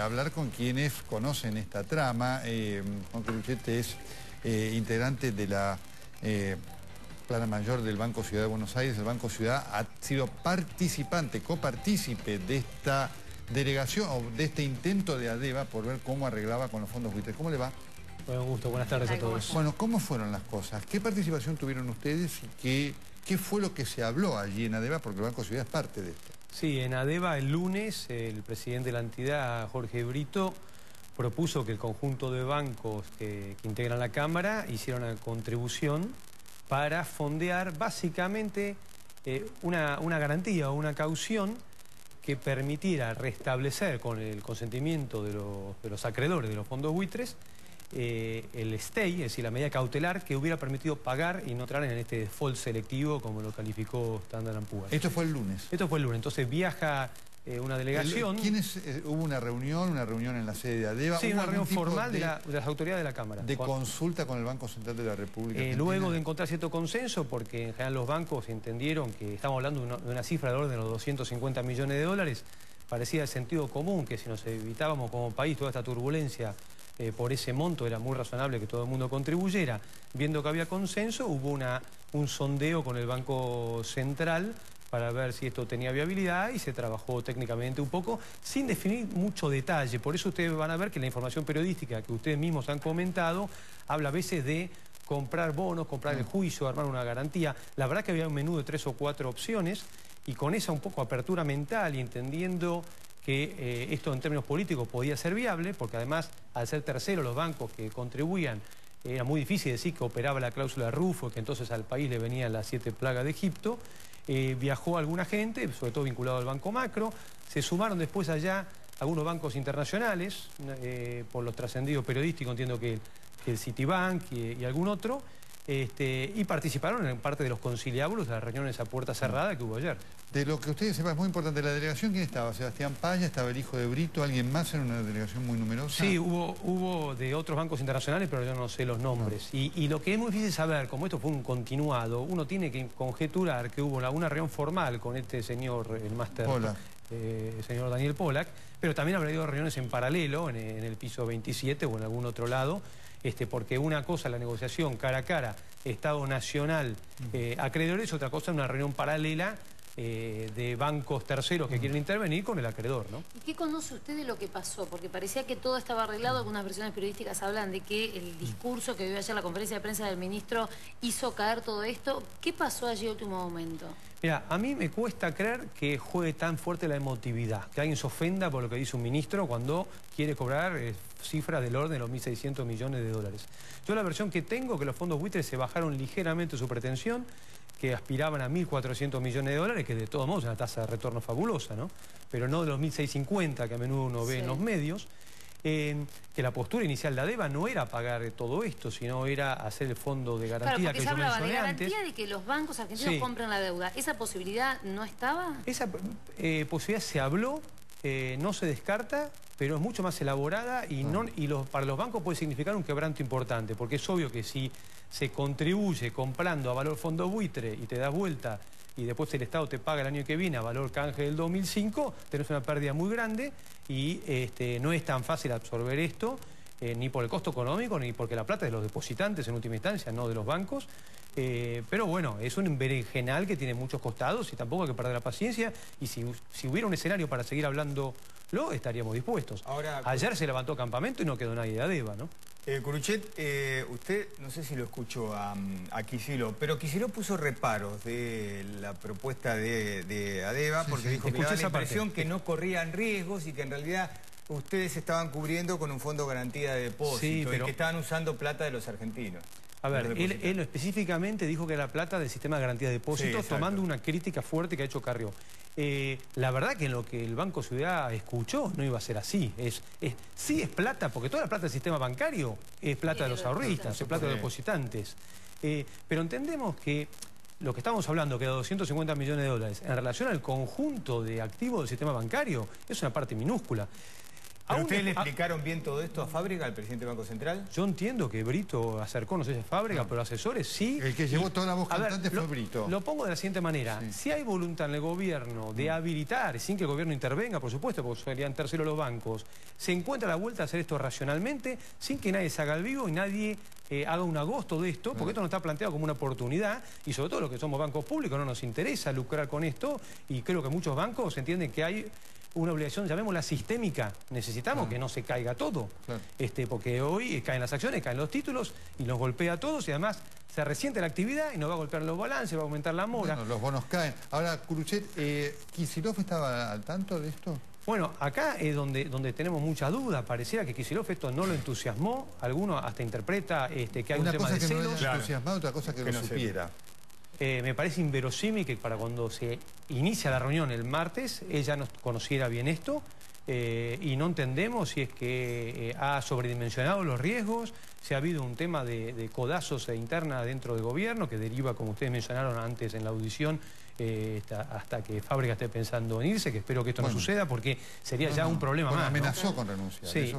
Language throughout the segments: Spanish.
Hablar con quienes conocen esta trama. Juan Curuchet es integrante de la plana mayor del Banco Ciudad de Buenos Aires. El Banco Ciudad ha sido participante, copartícipe de esta delegación o de este intento de ADEVA por ver cómo arreglaba con los fondos buitres. ¿Cómo le va? Bueno, un gusto, buenas tardes a todos. Bueno, ¿cómo fueron las cosas? ¿Qué participación tuvieron ustedes y qué fue lo que se habló allí en ADEVA? Porque el Banco Ciudad es parte de esto. Sí, en ADEVA el lunes el presidente de la entidad, Jorge Brito, propuso que el conjunto de bancos que integran la Cámara hiciera una contribución para fondear básicamente una garantía o una caución que permitiera restablecer con el consentimiento de los acreedores de los fondos buitres el stay, es decir, la medida cautelar que hubiera permitido pagar y no entrar en este default selectivo como lo calificó Standard & Poor's. ¿Esto fue el lunes? Esto fue el lunes, entonces viaja una delegación. ¿Hubo una reunión en la sede de ADEVA? Sí, una reunión formal de las autoridades de la Cámara. ¿De consulta con el Banco Central de la República Argentina? Luego de encontrar cierto consenso, porque en general los bancos entendieron que estamos hablando de una cifra de orden de los 250 millones de dólares, parecía de sentido común que si nos evitábamos como país toda esta turbulencia por ese monto, era muy razonable que todo el mundo contribuyera. Viendo que había consenso, hubo un sondeo con el Banco Central para ver si esto tenía viabilidad y se trabajó técnicamente un poco, sin definir mucho detalle. Por eso ustedes van a ver que la información periodística que ustedes mismos han comentado habla a veces de comprar bonos, comprar el juicio, armar una garantía. La verdad que había un menú de 3 o 4 opciones y con esa un poco apertura mental y entendiendo que esto en términos políticos podía ser viable, porque además, al ser terceros los bancos que contribuían, era muy difícil decir que operaba la cláusula Rufo, que entonces al país le venían las 7 plagas de Egipto. Viajó alguna gente, sobre todo vinculado al Banco Macro, se sumaron después allá algunos bancos internacionales, por los trascendidos periodísticos, entiendo que el Citibank y algún otro, y participaron en parte de los conciliábulos de las reuniones a puerta cerrada que hubo ayer. De lo que ustedes sepan, es muy importante, la delegación, ¿quién estaba? Sebastián Paya, estaba el hijo de Brito, ¿alguien más? Era una delegación muy numerosa. Sí, hubo de otros bancos internacionales, pero yo no sé los nombres. No. Y lo que es muy difícil saber, como esto fue un continuado, uno tiene que conjeturar que hubo una reunión formal con este señor, el máster, el señor Daniel Pollack, pero también habrá habido reuniones en paralelo, en el piso 27 o en algún otro lado, porque una cosa es la negociación cara a cara, Estado Nacional, acreedores, otra cosa es una reunión paralela de bancos terceros que quieren intervenir con el acreedor, ¿no? ¿Y qué conoce usted de lo que pasó? Porque parecía que todo estaba arreglado. Algunas versiones periodísticas hablan de que el discurso que vio ayer, la conferencia de prensa del ministro, hizo caer todo esto. ¿Qué pasó allí en último momento? Mira, a mí me cuesta creer que juegue tan fuerte la emotividad, que alguien se ofenda por lo que dice un ministro cuando quiere cobrar cifras del orden de los 1.600 millones de dólares. Yo la versión que tengo, que los fondos buitres se bajaron ligeramente su pretensión, que aspiraban a 1.400 millones de dólares, que de todos modos es una tasa de retorno fabulosa, ¿no? Pero no de los 1.650 que a menudo uno ve en los medios. Que la postura inicial de ADEVA no era pagar todo esto, sino era hacer el fondo de garantía que yo mencioné antes. Porque se hablaba de garantía de que los bancos argentinos compren la deuda. ¿Esa posibilidad no estaba? Esa posibilidad se habló, no se descarta, pero es mucho más elaborada y, para los bancos puede significar un quebranto importante, porque es obvio que si se contribuye comprando a valor fondo buitre y te das vuelta y después el Estado te paga el año que viene a valor canje del 2005, tenés una pérdida muy grande y no es tan fácil absorber esto, ni por el costo económico, ni porque la plata es de los depositantes en última instancia, no de los bancos. Pero bueno, es un berenjenal que tiene muchos costados y tampoco hay que perder la paciencia. Y si hubiera un escenario para seguir hablándolo, estaríamos dispuestos. Ahora, ayer se levantó campamento y no quedó nadie de ADEVA, ¿no? Curuchet, usted, no sé si lo escuchó a Kicillof, pero Kicillof puso reparos de la propuesta de ADEVA porque dijo que daba la impresión que no corrían riesgos y que en realidad ustedes estaban cubriendo con un fondo de garantía de depósito y que estaban usando plata de los argentinos. A ver, él específicamente dijo que era plata del sistema de garantía de depósitos, tomando una crítica fuerte que ha hecho Carrió. La verdad que en lo que el Banco Ciudad escuchó no iba a ser así. Sí es plata, porque toda la plata del sistema bancario es plata de los ahorristas, es plata de los depositantes. Pero entendemos que lo que estamos hablando, que de 250 millones de dólares, en relación al conjunto de activos del sistema bancario, es una parte minúscula. ¿Pero ustedes le explicaron bien todo esto a Fábrega, al presidente del Banco Central? Yo entiendo que Brito acercó, no sé si es Fábrega, pero asesores sí. El que llevó toda la voz cantante fue Brito. Lo pongo de la siguiente manera. Sí. Si hay voluntad en el gobierno de habilitar, sin que el gobierno intervenga, por supuesto, porque serían terceros los bancos, se encuentra la vuelta a hacer esto racionalmente, sin que nadie se haga el vivo y nadie haga un agosto de esto, porque esto no está planteado como una oportunidad, y sobre todo los que somos bancos públicos no nos interesa lucrar con esto, y creo que muchos bancos entienden que hay una obligación, llamémosla sistémica. Necesitamos que no se caiga todo. Porque hoy caen las acciones, caen los títulos y nos golpea a todos y además se resiente la actividad y nos va a golpear los balances, va a aumentar la mora. Bueno, los bonos caen. Ahora, Curuchet, ¿Kicillof estaba al tanto de esto? Bueno, acá es donde tenemos mucha duda. Pareciera que Kicillof esto no lo entusiasmó. Alguno hasta interpreta que hay un tema de celos. Una cosa que no lo haya entusiasmado, otra cosa que lo supiera. Me parece inverosímil que para cuando se inicia la reunión el martes, ella no conociera bien esto y no entendemos si es que ha sobredimensionado los riesgos, si ha habido un tema de codazos interna dentro del gobierno que deriva, como ustedes mencionaron antes en la audición, hasta que Fábrega esté pensando en irse, que espero que esto no suceda porque sería ya un problema más. Amenazó con renunciar. Sí,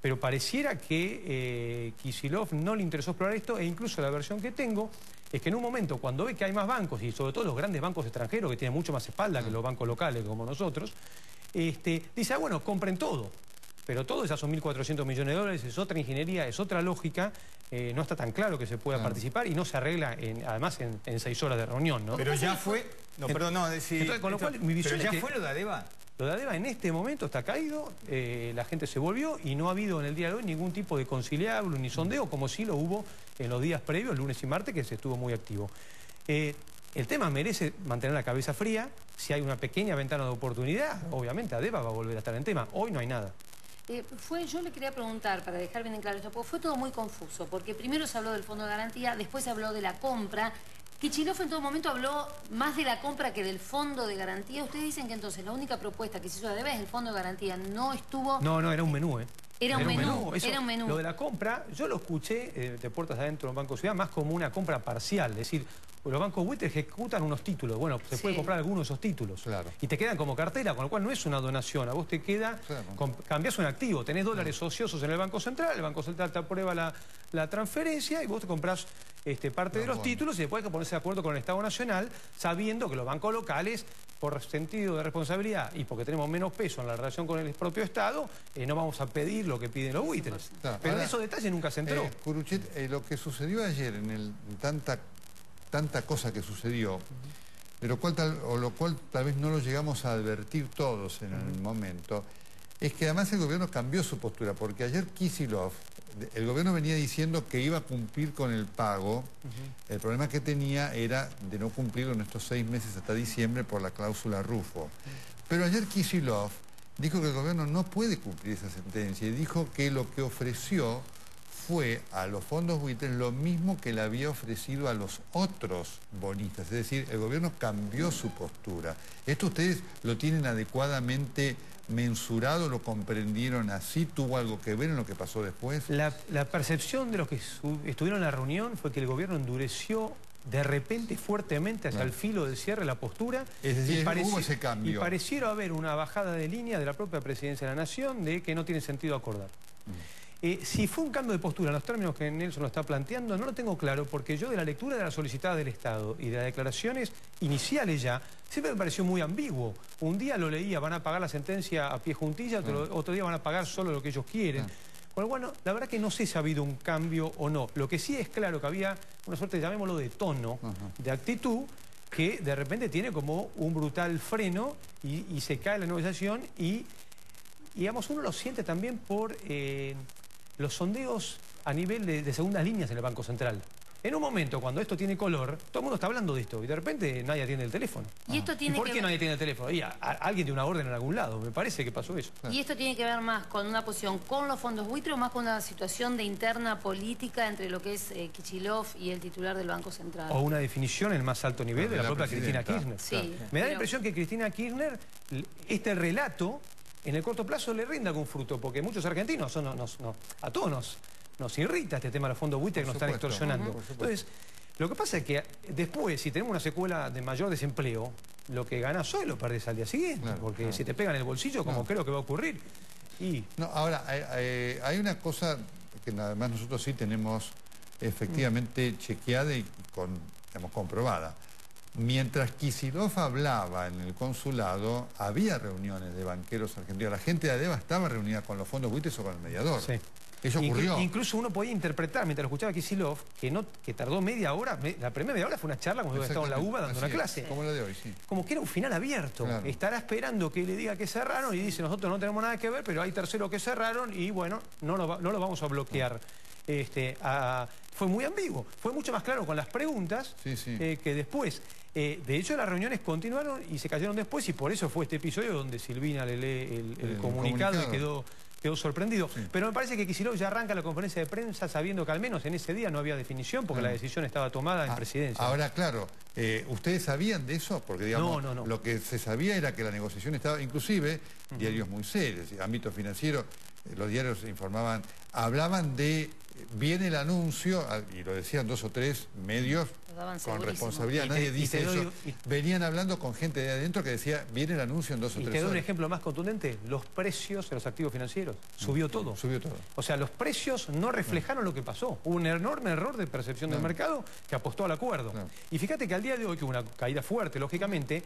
pero pareciera que Kicillof no le interesó explorar esto e incluso la versión que tengo es que en un momento cuando ve que hay más bancos y sobre todo los grandes bancos extranjeros que tienen mucho más espalda que los bancos locales como nosotros, dice, bueno, compren todo. Pero todo, ya son 1.400 millones de dólares, es otra ingeniería, es otra lógica, no está tan claro que se pueda participar y no se arregla, además, en 6 horas de reunión, ¿no? Pero ya fue... No, perdón, no, decir... Entonces, con lo cual, mi visión ¿Pero ya fue lo de Adeba? Lo de Adeba en este momento está caído, la gente se volvió y no ha habido en el día de hoy ningún tipo de conciliablo ni sondeo, como sí lo hubo en los días previos, lunes y martes, que se estuvo muy activo. El tema merece mantener la cabeza fría. Si hay una pequeña ventana de oportunidad, obviamente Adeba va a volver a estar en tema. Hoy no hay nada. Yo le quería preguntar, para dejar bien en claro esto, porque fue todo muy confuso, porque primero se habló del fondo de garantía, después se habló de la compra. Kicillof en todo momento habló más de la compra que del fondo de garantía. Ustedes dicen que entonces la única propuesta que se hizo a Adeba es el fondo de garantía. No estuvo... No, era un menú, Era un menú. Lo de la compra, yo lo escuché de puertas adentro en Banco Ciudad más como una compra parcial. Es decir, los bancos buitre ejecutan unos títulos. Bueno, se puede comprar alguno de esos títulos. Claro. Y te quedan como cartera, con lo cual no es una donación. A vos te queda, cambiás un activo. Tenés dólares ociosos en el Banco Central, el Banco Central te aprueba la transferencia y vos te comprás parte de los títulos y después hay que ponerse de acuerdo con el Estado Nacional, sabiendo que los bancos locales, por sentido de responsabilidad y porque tenemos menos peso en la relación con el propio Estado, no vamos a pedir lo que piden los buitres. Claro. Pero de esos detalles nunca se enteró. Curuchet, lo que sucedió ayer, en tanta cosa que sucedió, de lo cual tal vez no lo llegamos a advertir todos en el momento, es que además el gobierno cambió su postura, porque ayer Kicillof, el gobierno venía diciendo que iba a cumplir con el pago. El problema que tenía era de no cumplirlo en estos 6 meses hasta diciembre por la cláusula Rufo. Pero ayer Kicillof dijo que el gobierno no puede cumplir esa sentencia y dijo que lo que ofreció fue a los fondos buitres lo mismo que le había ofrecido a los otros bonistas. Es decir, el gobierno cambió su postura. ¿Esto ustedes lo tienen adecuadamente mensurado, lo comprendieron así? ¿Tuvo algo que ver en lo que pasó después? La percepción de los que estuvieron en la reunión fue que el gobierno endureció de repente fuertemente hacia el filo del cierre la postura. Es decir, hubo ese cambio. Y pareciera haber una bajada de línea de la propia Presidencia de la Nación de que no tiene sentido acordar. Si fue un cambio de postura en los términos que Nelson lo está planteando, no lo tengo claro, porque yo de la lectura de la solicitada del Estado y de las declaraciones iniciales ya, siempre me pareció muy ambiguo. Un día lo leía, van a pagar la sentencia a pie juntilla, otro día van a pagar solo lo que ellos quieren. Con lo cual, la verdad que no sé si ha habido un cambio o no. Lo que sí es claro que había una suerte, llamémoslo, de tono, de actitud, que de repente tiene como un brutal freno y se cae la negociación y, digamos, uno lo siente también por los sondeos a nivel de segundas líneas en el Banco Central. En un momento, cuando esto tiene color, todo el mundo está hablando de esto y de repente nadie atiende el teléfono. ¿Y esto tiene ¿Por qué nadie atiende el teléfono? Alguien tiene una orden en algún lado, me parece que pasó eso. ¿Y esto tiene que ver más con una posición con los fondos buitre o más con una situación de interna política entre lo que es Kicillof y el titular del Banco Central? O una definición en el más alto nivel de la propia Cristina Kirchner. Sí, me da la impresión que Cristina Kirchner, este relato, en el corto plazo le rinda algún fruto, porque muchos argentinos, a todos nos irrita este tema de los fondos buitre que nos están extorsionando. Entonces, lo que pasa es que después, si tenemos una secuela de mayor desempleo, lo que ganas hoy lo perdés al día siguiente, porque si te pegan en el bolsillo, como creo que va a ocurrir. No, ahora, hay una cosa que además nosotros sí tenemos efectivamente chequeada y digamos, comprobada. Mientras Kicillof hablaba en el consulado, había reuniones de banqueros argentinos. La gente de ADEVA estaba reunida con los fondos buitres o con el mediador. Sí. Eso ocurrió. Incluso uno podía interpretar, mientras lo escuchaba Kicillof, que tardó media hora, la primera media hora fue una charla como si hubiera estado en la UBA dando una clase. Como la de hoy, sí. Como que era un final abierto. Claro. Estará esperando que le diga que cerraron y dice, nosotros no tenemos nada que ver, pero hay terceros que cerraron y bueno, no lo vamos a bloquear. Fue muy ambiguo. Fue mucho más claro con las preguntas que después. De hecho, las reuniones continuaron y se cayeron después y por eso fue este episodio donde Silvina le lee el comunicado y quedó sorprendido. Sí. Pero me parece que Kicillof ya arranca la conferencia de prensa sabiendo que al menos en ese día no había definición porque la decisión estaba tomada en presidencia. Ahora, claro, ¿ustedes sabían de eso? Porque, digamos, no. Lo que se sabía era que la negociación estaba, inclusive, diarios muy serios, ámbito financiero, los diarios informaban, hablaban de, viene el anuncio, y lo decían 2 o 3 medios, con responsabilidad, nadie dice eso. Venían hablando con gente de adentro que decía, viene el anuncio en 2 o 3 horas. ¿Y te doy un ejemplo más contundente? Los precios de los activos financieros. Subió todo. Subió todo. O sea, los precios no reflejaron lo que pasó. Hubo un enorme error de percepción del mercado que apostó al acuerdo. Y fíjate que al día de hoy, que hubo una caída fuerte, lógicamente,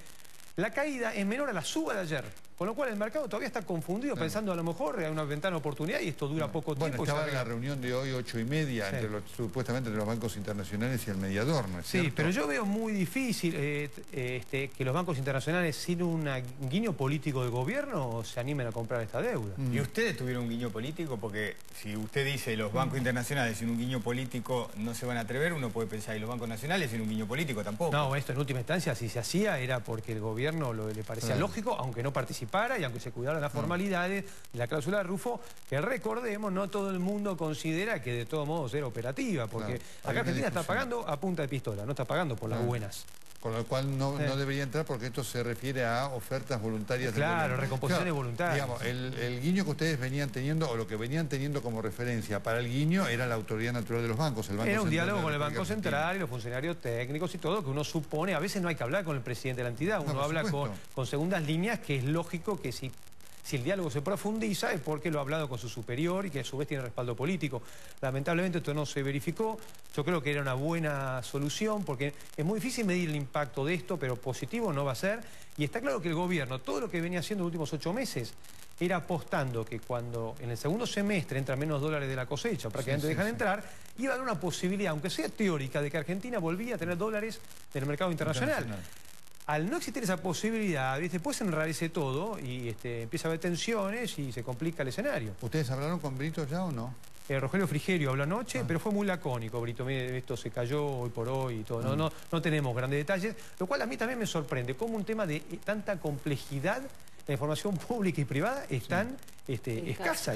la caída es menor a la suba de ayer. Con lo cual el mercado todavía está confundido pensando a lo mejor hay una ventana de oportunidad y esto dura poco tiempo. Bueno, estaba en la reunión de hoy 8:30 supuestamente entre los bancos internacionales y el mediador, ¿no es cierto? Sí, pero yo veo muy difícil que los bancos internacionales sin un guiño político del gobierno se animen a comprar esta deuda. ¿Y ustedes tuvieron un guiño político? Porque si usted dice los bancos internacionales sin un guiño político no se van a atrever, uno puede pensar y los bancos nacionales sin un guiño político tampoco. No, esto en última instancia si se hacía era porque el gobierno le parecía lógico, aunque no participara y aunque se cuidaran las formalidades de la cláusula de Rufo, que recordemos, no todo el mundo considera que de todos modos era operativa, porque acá Argentina está pagando a punta de pistola, no está pagando por las buenas. Con lo cual no debería entrar porque esto se refiere a ofertas voluntarias. Claro, recomposiciones voluntarias. Digamos, el guiño que ustedes venían teniendo, o lo que venían teniendo como referencia para el guiño, era la autoridad natural de los bancos. El Banco era un diálogo con el Banco Central y los funcionarios técnicos y todo, que uno supone, a veces no hay que hablar con el presidente de la entidad, uno habla con segundas líneas, que es lógico que si el diálogo se profundiza es porque lo ha hablado con su superior y que a su vez tiene respaldo político. Lamentablemente esto no se verificó. Yo creo que era una buena solución porque es muy difícil medir el impacto de esto, pero positivo no va a ser. Y está claro que el gobierno, todo lo que venía haciendo en los últimos 8 meses, era apostando que cuando en el segundo semestre entran menos dólares de la cosecha, prácticamente dejan entrar, iba a haber una posibilidad, aunque sea teórica, de que Argentina volvía a tener dólares del mercado internacional. Al no existir esa posibilidad, después se enrarece todo y empieza a haber tensiones y se complica el escenario. ¿Ustedes hablaron con Brito ya o no? Rogelio Frigerio habló anoche, pero fue muy lacónico, Brito. Mire, esto se cayó hoy por hoy y todo. No tenemos grandes detalles, lo cual a mí también me sorprende. Cómo un tema de tanta complejidad, la información pública y privada es tan escasa.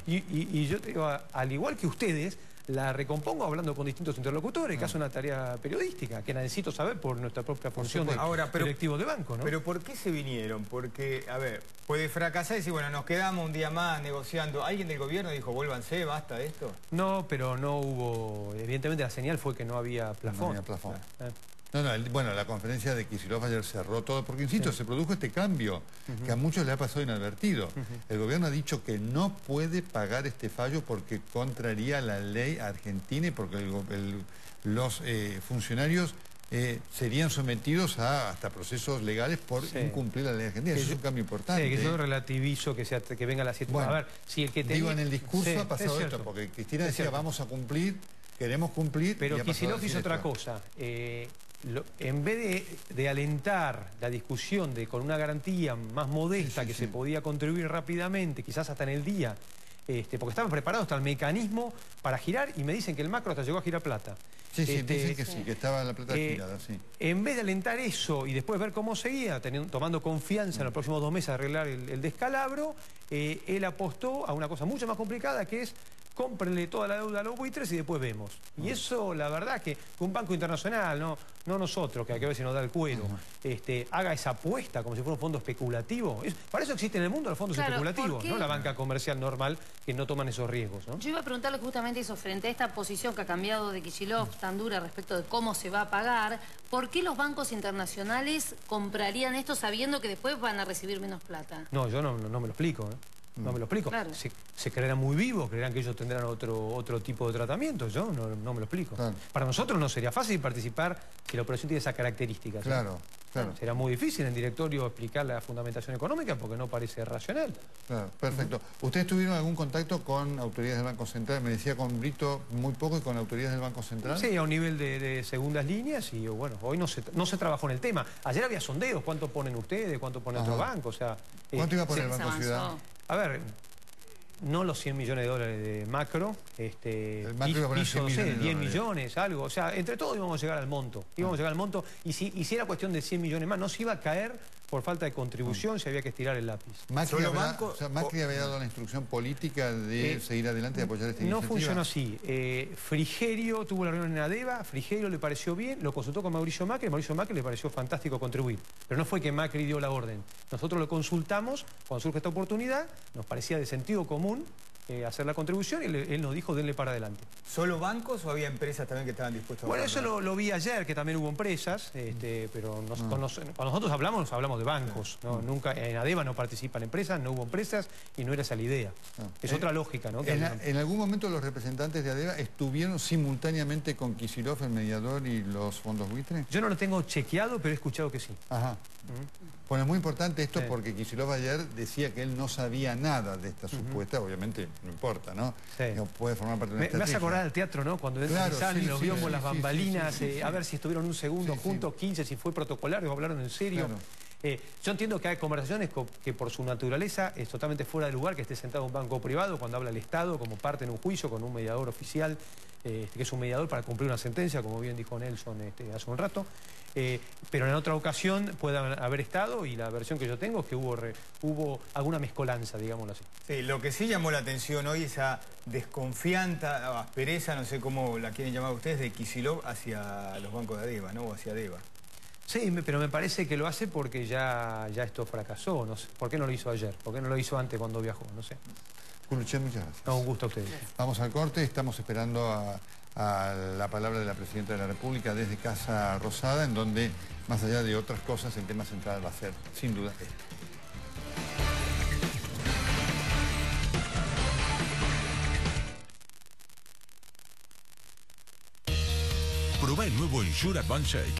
Y yo digo, al igual que ustedes, la recompongo hablando con distintos interlocutores, que hace una tarea periodística, que necesito saber por nuestra propia función de directivo de banco, ¿no? Pero ¿por qué se vinieron? Porque, a ver, puede fracasar y decir, bueno, nos quedamos un día más negociando. ¿Alguien del gobierno dijo, vuélvanse, basta de esto? No, pero no hubo... Evidentemente la señal fue que no había plafón. No había plafón. Bueno, la conferencia de Kicillof ayer cerró todo, porque insisto, se produjo este cambio, que a muchos le ha pasado inadvertido. El gobierno ha dicho que no puede pagar este fallo porque contraría la ley argentina y porque los funcionarios serían sometidos a hasta procesos legales por incumplir la ley argentina. Eso es un cambio importante. Sí, que yo relativizo que venga la situación. Bueno, a ver, si el que digo, en el discurso ha pasado esto, porque Cristina decía, vamos a cumplir, queremos cumplir. Pero Kicillof hizo otra cosa. En vez de alentar la discusión con una garantía más modesta que se podía contribuir rápidamente, quizás hasta en el día, porque estaban preparados hasta el mecanismo para girar y me dicen que el macro hasta llegó a girar plata. Dicen que sí, que estaba la plata girada, sí. En vez de alentar eso y después ver cómo seguía, tomando confianza en los próximos 2 meses a arreglar el descalabro, él apostó a una cosa mucho más complicada, que es cómprenle toda la deuda a los buitres y después vemos. Y eso, la verdad, que un banco internacional, no nosotros, que hay que ver si nos da el cuero, haga esa apuesta como si fuera un fondo especulativo. Para eso existe en el mundo los fondos especulativos, no la banca comercial normal, que no toman esos riesgos, ¿no? Yo iba a preguntarle justamente eso, frente a esta posición que ha cambiado de Kicillof tan dura respecto de cómo se va a pagar, ¿por qué los bancos internacionales comprarían esto sabiendo que después van a recibir menos plata? No, yo no me lo explico, ¿eh? No me lo explico. Claro. Se creerán muy vivos, creerán que ellos tendrán otro tipo de tratamiento. Yo no me lo explico. Claro. Para nosotros no sería fácil participar si la operación tiene esas características. Claro, claro. Será muy difícil en directorio explicar la fundamentación económica porque no parece racional. Claro, perfecto. ¿Ustedes tuvieron algún contacto con autoridades del Banco Central? Me decía con Brito muy poco y con autoridades del Banco Central. Sí, a un nivel de segundas líneas y bueno, hoy no se trabajó en el tema. Ayer había sondeos, ¿cuánto ponen ustedes? ¿Cuánto pone otro banco? O sea, ¿cuánto iba a poner el Banco Ciudad? A ver, no los 100 millones de dólares de macro, el macro iba a poner 100 millones 10 millones, algo. O sea, entre todos íbamos a llegar al monto. Íbamos a llegar al monto y si era cuestión de 100 millones más, no se iba a caer por falta de contribución si había que estirar el lápiz. Macri había dado la instrucción política de seguir adelante y apoyar esta iniciativa. No funcionó así. Frigerio tuvo la reunión en ADEVA, Frigerio le pareció bien, lo consultó con Mauricio Macri le pareció fantástico contribuir. Pero no fue que Macri dio la orden. Nosotros lo consultamos, cuando surge esta oportunidad, nos parecía de sentido común hacer la contribución y él nos dijo denle para adelante. ¿Solo bancos o había empresas también que estaban dispuestas a Bueno, eso lo vi ayer, que también hubo empresas, pero cuando nosotros hablamos de bancos, ¿no? Nunca, en ADEVA no participan empresas, no hubo empresas y no era esa la idea. Es otra lógica, ¿no? En algún momento los representantes de ADEVA estuvieron simultáneamente con Kicillof, el mediador, y los fondos buitre. Yo no lo tengo chequeado, pero he escuchado que sí. Ajá. Bueno, es muy importante esto porque Kicillof ayer decía que él no sabía nada de esta supuesta, obviamente no importa, ¿no? Sí. No puede formar parte de una estrategia. Me hace acordar del teatro, ¿no? Cuando salen los biomos, las bambalinas, a ver si estuvieron un segundo juntos, 15, si fue protocolario, hablaron en serio. Claro. Yo entiendo que hay conversaciones que por su naturaleza es totalmente fuera de lugar que esté sentado un banco privado cuando habla el Estado como parte en un juicio con un mediador oficial, que es un mediador para cumplir una sentencia, como bien dijo Nelson hace un rato. Pero en otra ocasión puede haber estado y la versión que yo tengo es que hubo alguna mezcolanza, digámoslo así. Sí, lo que sí llamó la atención hoy es esa desconfianza, aspereza, no sé cómo la quieren llamar ustedes, de Kicillof hacia los bancos de ADEVA, ¿no? O hacia ADEVA. Sí, pero me parece que lo hace porque ya esto fracasó. No sé. ¿Por qué no lo hizo ayer? ¿Por qué no lo hizo antes cuando viajó? No sé. Culuchet, muchas gracias. No, un gusto a ustedes. Vamos al corte, estamos esperando a la palabra de la Presidenta de la República desde Casa Rosada, en donde, más allá de otras cosas, el tema central va a ser, sin duda, este. Probá el nuevo Ensure Advanced Shake.